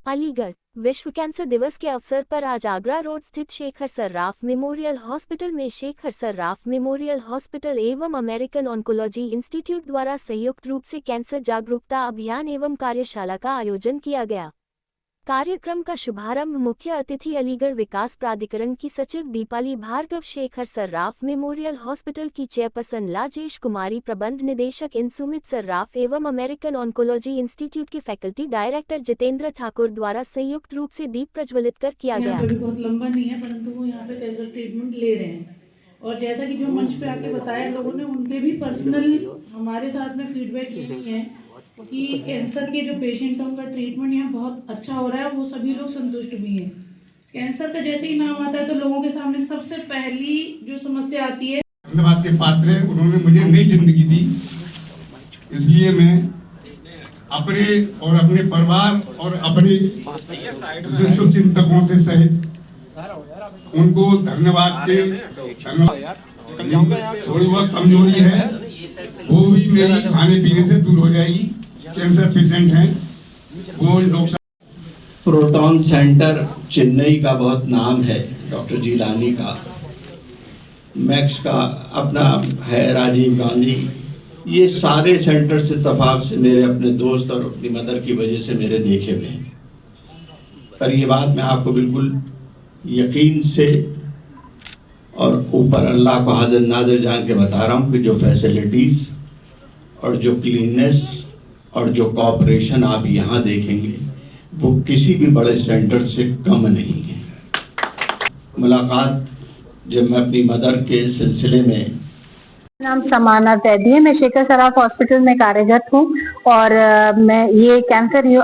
अलीगढ़ विश्व कैंसर दिवस के अवसर पर आज आगरा रोड स्थित शेखर सर्राफ मेमोरियल हॉस्पिटल में शेखर सर्राफ मेमोरियल हॉस्पिटल एवं अमेरिकन ऑन्कोलॉजी इंस्टीट्यूट द्वारा संयुक्त रूप से कैंसर जागरूकता अभियान एवं कार्यशाला का आयोजन किया गया। कार्यक्रम का शुभारंभ मुख्य अतिथि अलीगढ़ विकास प्राधिकरण की सचिव दीपाली भार्गव, शेखर सर्राफ मेमोरियल हॉस्पिटल की चेयरपर्सन लाजेश कुमारी, प्रबंध निदेशक इंसुमित सर्राफ एवं अमेरिकन ऑन्कोलॉजी इंस्टीट्यूट के फैकल्टी डायरेक्टर जितेंद्र ठाकुर द्वारा संयुक्त रूप से दीप प्रज्वलित कर किया गया। बहुत लंबा नहीं है, परंतु वो यहाँ पे कैंसर ट्रीटमेंट ले रहे हैं और जैसा कि जो मंच पे आके बताया लोगों ने, उनके भी पर्सनल हमारे साथ में फीडबैक यही है कि कैंसर के जो पेशेंट हैं उनका ट्रीटमेंट यहाँ बहुत अच्छा हो रहा है। वो सभी लोग संतुष्ट भी हैं। कैंसर का जैसे ही नाम आता है तो लोगों के सामने सबसे पहली जो समस्या आती है। धन्यवाद के पात्र हैं, उन्होंने मुझे नई जिंदगी दी, इसलिए मैं अपने और अपने परिवार और अपने शुभचिंतकों से सहित उनको धन्यवाद के थोड़ी बहुत कमजोरी है वो भी मेरी खाने पीने से दूर हो जाएगी। कैंसर पेशेंट हैं वो डॉक्टर। प्रोटॉन सेंटर चेन्नई का बहुत नाम है, डॉक्टर जीलानी का, मैक्स का अपना है, राजीव गांधी, ये सारे सेंटर से इत्तेफाक से मेरे अपने दोस्त और अपनी मदर की वजह से मेरे देखे हुए हैं। पर ये बात मैं आपको बिल्कुल यकीन से और ऊपर अल्लाह को हाजिर नाज़िर जान के बता रहा हूँ कि जो फैसिलिटीज़ और जो क्लीननेस और जो कोऑपरेशन आप यहाँ देखेंगे वो किसी भी बड़े सेंटर से कम नहीं है। मुलाकात जब मैं अपनी मदर के सिलसिले में, नाम समाना तैदी है, मैं शेखर सर्राफ हॉस्पिटल में कार्यरत हूँ और मैं ये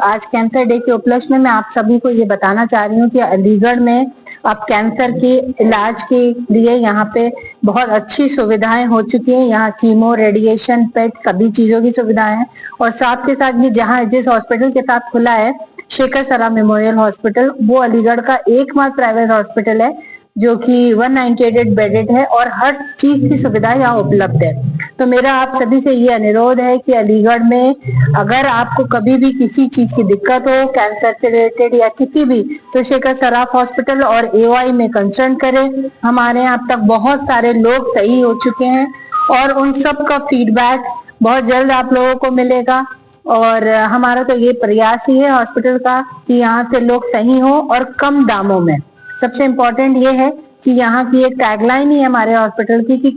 आज कैंसर डे के उपलक्ष्य में मैं आप सभी को ये बताना चाह रही हूँ कि अलीगढ़ में अब कैंसर के इलाज के लिए यहाँ पे बहुत अच्छी सुविधाएं हो चुकी हैं। यहाँ कीमो, रेडिएशन, पेट, सभी चीजों की सुविधाएं हैं और साथ के साथ ये जिस हॉस्पिटल के साथ खुला है शेखर सर्राफ मेमोरियल हॉस्पिटल, वो अलीगढ़ का एकमात्र प्राइवेट हॉस्पिटल है जो कि 198 बेडेड है और हर चीज की सुविधा यहाँ उपलब्ध है। तो मेरा आप सभी से ये अनुरोध है कि अलीगढ़ में अगर आपको कभी भी किसी चीज की दिक्कत हो, कैंसर से रिलेटेड या किसी भी, तो शेखर सर्राफ हॉस्पिटल और एओआई में कंसल्ट करें। हमारे यहाँ अब तक बहुत सारे लोग सही हो चुके हैं और उन सब का फीडबैक बहुत जल्द आप लोगों को मिलेगा और हमारा तो ये प्रयास ही है हॉस्पिटल का कि यहाँ से लोग सही हो और कम दामों में। सबसे इम्पोर्टेंट ये है कि यहाँ की एक टैगलाइन ही है हमारे हॉस्पिटल की कि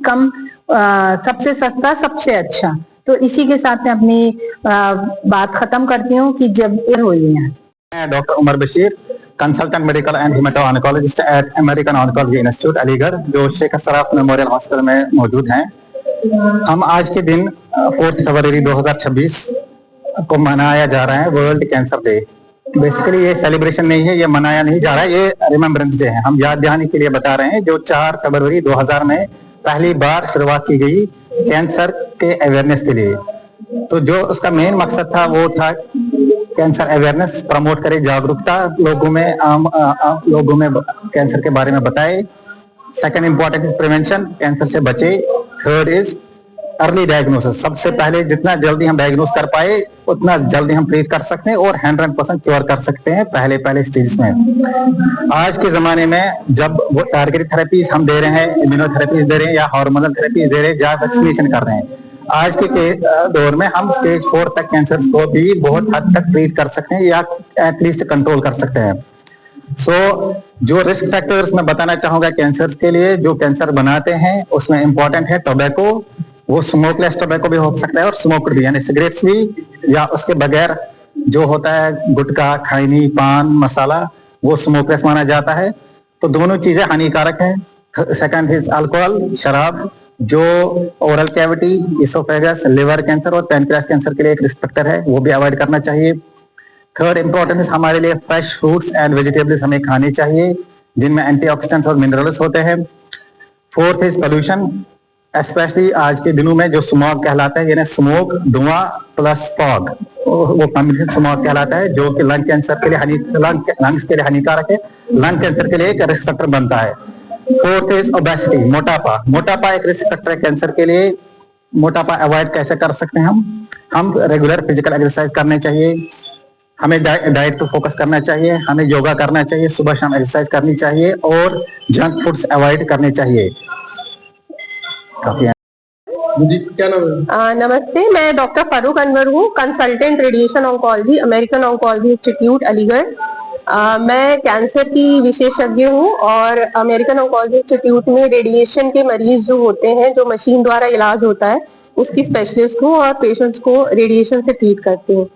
सबसे सस्ता सबसे अच्छा। तो इसी के साथ मैं अपनी बात खत्म करती हूँ कि जब हुई है। Doctor Umar Bashir, consultant medical and hemato oncologist at American oncology institute Aligarh, जो शेखर सर्राफ मेमोरियल हॉस्पिटल में मौजूद हैं। हम आज के दिन 4 फरवरी 2026 को मनाया जा रहा है वर्ल्ड कैंसर डे। बेसिकली ये सेलिब्रेशन नहीं है, ये मनाया नहीं जा रहा है, ये रिमेम्बरेंस डे है। हम याद दहानी के लिए बता रहे हैं जो 4 फरवरी 2000 में पहली बार शुरुआत की गई कैंसर के अवेयरनेस के लिए। तो जो उसका मेन मकसद था वो था कैंसर अवेयरनेस प्रमोट करे, जागरूकता लोगों में, आम लोगों में कैंसर के बारे में बताए। Second important is prevention, cancer से बचे। थर्ड इज अर्ली डायग्नोसिस, सबसे पहले जितना जल्दी हम डायग्नोस कर पाए उतना जल्दी हम ट्रीट कर सकते हैं और 100% क्योर कर सकते हैं पहले स्टेज में। आज के जमाने में जब वो टारगेटेड थेरेपीज हम दे रहे हैं, इम्यूनोथेरेपीज दे रहे हैं या हार्मोनल थेरेपीज दे रहे हैं या वैक्सीनेशन कर रहे हैं, आज के दौर में हम स्टेज 4 तक कैंसर को भी बहुत हद तक ट्रीट कर सकते हैं या एटलीस्ट कंट्रोल कर सकते हैं। जो रिस्क फैक्टर्स मैं बताना चाहूंगा कैंसर के लिए, जो कैंसर बनाते हैं उसमें इंपॉर्टेंट है टोबैको। वो स्मोकलेस टोबैको भी हो सकता है और स्मोक्ड भी, यानी सिगरेट्स भी, या उसके बगैर जो होता है गुटखा, खैनी, पान मसाला, वो स्मोकलेस माना जाता है। तो दोनों चीजें हानिकारक हैं। सेकंड इज अल्कोहल, शराब, जो oral cavity, oesophagus, liver cancer और पैनक्रियास कैंसर के लिए एक रिस्क फैक्टर है, वो भी अवॉइड करना चाहिए। थर्ड इंपॉर्टेंस हमारे लिए फ्रेश फ्रूट्स एंड वेजिटेबल्स हमें खाने चाहिए जिनमें एंटीऑक्सीडेंट्स और मिनरल्स होते हैं। फोर्थ इज पोल्यूशन, स्पेशली आज के दिनों में जो स्मॉग कहलाता है, यानी स्मोक, धुआं प्लस फॉग, वो कॉम्बिनेशन स्मॉग कहलाता है, जो कि लंग कैंसर के लिए लंग्स के लिए हानिकारक है, लंग कैंसर के लिए एक रिस्क फैक्टर बनता है। फोर्थ इज ओबेसिटी, मोटापा एक रिस्क फैक्टर है कैंसर के लिए। मोटापा अवॉइड कैसे कर सकते हैं हम रेगुलर फिजिकल एक्सरसाइज करने चाहिए, हमें डाइट पे फोकस करना चाहिए, हमें योगा करना चाहिए, सुबह शाम एक्सरसाइज करनी चाहिए और जंक फूड्स अवॉइड करने चाहिए। काफी जी, क्या नाम है? नमस्ते, मैं डॉक्टर फारूक अनवर हूँ, consultant radiation oncology, American oncology institute Aligarh. मैं कैंसर की विशेषज्ञ हूँ और अमेरिकन ऑन्कोलॉजी इंस्टीट्यूट में रेडिएशन के मरीज जो होते हैं, जो मशीन द्वारा इलाज होता है, उसकी स्पेशलिस्ट हूँ और पेशेंट्स को रेडिएशन से ट्रीट करती हूँ।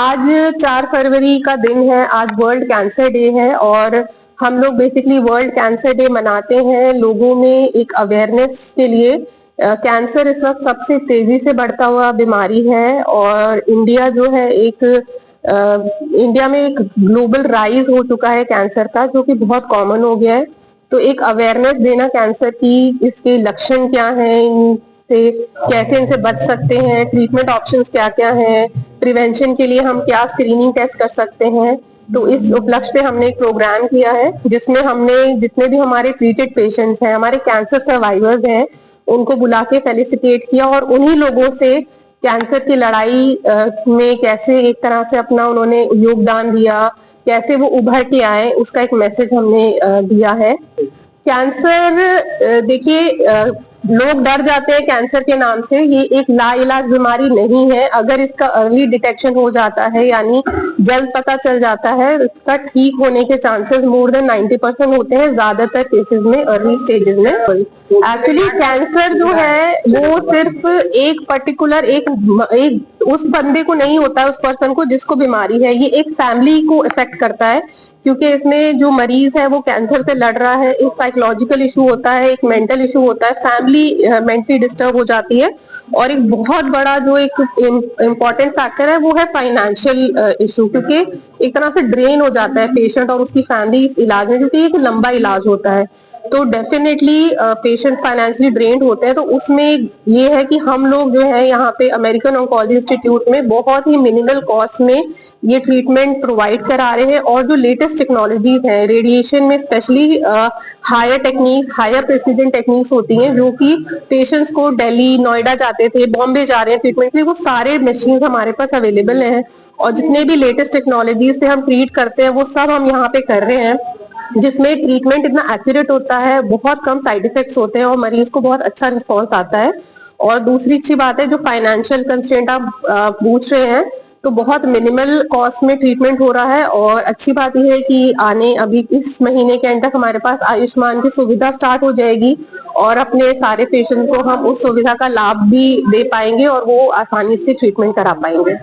आज 4 फरवरी का दिन है, आज वर्ल्ड कैंसर डे है और हम लोग बेसिकली वर्ल्ड कैंसर डे मनाते हैं लोगों में एक अवेयरनेस के लिए। कैंसर इस वक्त सबसे तेजी से बढ़ता हुआ बीमारी है और इंडिया जो है इंडिया में एक ग्लोबल राइज हो चुका है कैंसर का, जो कि बहुत कॉमन हो गया है। तो एक अवेयरनेस देना कैंसर की, इसके लक्षण क्या हैं, इनसे कैसे इनसे बच सकते हैं, ट्रीटमेंट ऑप्शंस क्या क्या हैं, प्रिवेंशन के लिए हम क्या स्क्रीनिंग टेस्ट कर सकते हैं। तो इस उपलक्ष्य पे हमने एक प्रोग्राम किया है जिसमें हमने जितने भी हमारे ट्रीटेड पेशेंट्स हैं, हमारे कैंसर सर्वाइवर्स हैं, उनको बुला के फेलिसिटेट किया और उन्हीं लोगों से कैंसर की लड़ाई में कैसे एक तरह से अपना उन्होंने योगदान दिया, कैसे वो उभर के आए, उसका एक मैसेज हमने दिया है। कैंसर देखिए, लोग डर जाते हैं कैंसर के नाम से। ये एक लाइलाज बीमारी नहीं है। अगर इसका अर्ली डिटेक्शन हो जाता है, यानी जल्द पता चल जाता है, इसका ठीक होने के चांसेस मोर देन 90% होते हैं ज्यादातर केसेस में, अर्ली स्टेजेस में। एक्चुअली कैंसर जो है वो सिर्फ एक पर्टिकुलर एक उस बंदे को नहीं होता है, उस पर्सन को जिसको बीमारी है, ये एक फैमिली को इफेक्ट करता है, क्योंकि इसमें जो मरीज है वो कैंसर से लड़ रहा है। एक साइकोलॉजिकल इशू होता है, एक मेंटल इशू होता है, फैमिली मेंटली डिस्टर्ब हो जाती है और एक बहुत बड़ा जो एक इम्पोर्टेंट फैक्टर है वो है फाइनेंशियल इशू, क्योंकि एक तरह से ड्रेन हो जाता है पेशेंट और उसकी फैमिली इस इलाज में, क्योंकि एक लंबा इलाज होता है। तो डेफिनेटली पेशेंट फाइनेंशियली ड्रेन्ड होते हैं। तो उसमें ये है कि हम लोग जो है यहाँ पे अमेरिकन ऑन्कोलॉजी इंस्टीट्यूट में बहुत ही मिनिमल कॉस्ट में ये ट्रीटमेंट प्रोवाइड करा रहे हैं और जो लेटेस्ट टेक्नोलॉजीज हैं रेडिएशन में, specially higher techniques, higher precision techniques होती हैं, जो कि पेशेंट्स को दिल्ली, नोएडा जाते थे, बॉम्बे जा रहे हैं ट्रीटमेंट के लिए, वो सारे मशीन हमारे पास अवेलेबल हैं और जितने भी लेटेस्ट टेक्नोलॉजीज से हम ट्रीट करते हैं वो सब हम यहाँ पे कर रहे हैं, जिसमें ट्रीटमेंट इतना एक्यूरेट होता है, बहुत कम साइड इफेक्ट्स होते हैं और मरीज को बहुत अच्छा रिस्पॉन्स आता है। और दूसरी अच्छी बात है, जो फाइनेंशियल कंस्ट्रेंट आप पूछ रहे हैं, तो बहुत मिनिमल कॉस्ट में ट्रीटमेंट हो रहा है। और अच्छी बात यह है कि अभी इस महीने के एंड तक हमारे पास आयुष्मान की सुविधा स्टार्ट हो जाएगी और अपने सारे पेशेंट को हम उस सुविधा का लाभ भी दे पाएंगे और वो आसानी से ट्रीटमेंट करा पाएंगे।